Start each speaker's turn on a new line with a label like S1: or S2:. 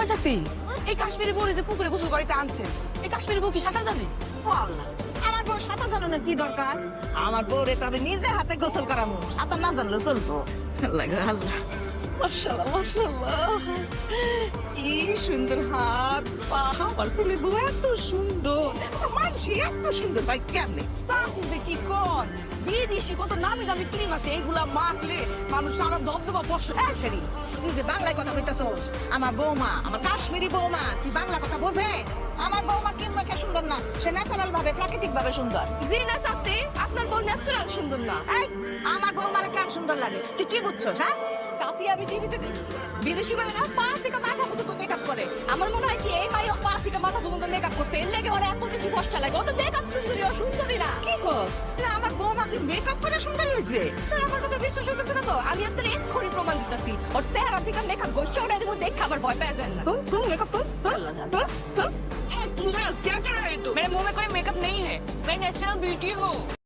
S1: ওই চাচি, এই কাশ্মীরি বউ যে পুকুরে গোসল করাইতে আনছেন, এই কাশ্মীরি বউ কি সাঁতার জানে?
S2: ও আল্লাহ, আমার বউ সাঁতার জানানোর কি দরকার? আমার বউরে তো আমি নিজে হাতে গোসল করাবো, সাঁতার না জানলে চলবো। আল্লাহ গো আল্লাহ, মাশাআল্লাহ মাশাআল্লাহ, কি সুন্দর হাত পা। আমার ছেলে বউ এত সুন্দর, মানসি এত সুন্দর ভাই কেমনে?
S1: চাচি যে কি কর, বিদেশি কত নামি দামি ক্রিম আছে, এইগুলা মাখলে মানুষ সারা দবদবা বর্ষ।
S2: সেরি, তুই যে বাংলায় কথা কইতাছস, আমার বৌমা, আমার কাশ্মীরি বৌমা কি বাংলা কথা বোঝে? আমার বৌমা কি মেখে সুন্দর না, সে ন্যাচারাল ভাবে প্রাকৃতিক ভাবে সুন্দর।
S3: জি না চাচি, আপনার বউ ন্যাচারাল সুন্দর না।
S2: এই, আমার বৌমার কেন সুন্দর লাগে? তুই কি বুঝছস? হ্যাঁ,
S3: চাচি আমি টিভিতে দেখছি বিদেশি মেয়েরা পা থেকে মাথা পর্যন্ত মেকআপ করে। আমার মনে হয় কি এই মাই পা থেকে মাথা পর্যন্ত মেকআপ করতে এর লেগে ওরা এত বেশি কষ্ট লাগে। ও তো মেকআপ সুন্দরী, ও সুন্দরী না।
S2: কি কস? না, আমার বৌমা কি মেকআপ করে সুন্দর হয়েছে?
S3: তো আমার কথা বিশ্বাস হতেছে না তো? আমি আপনার এক্ষুনি প্রমাণ দিতেছি। ওর চেহারা থেকে মেকআপ গোষ্ঠী ওটা দেখে দেখে আবার ভয় পেয়ে যায় না। तुम मेकअप तुम क्या कर रहे हो? मेरे मुंह में कोई मेकअप नहीं है, मैं नेचुरल ब्यूटी हूँ।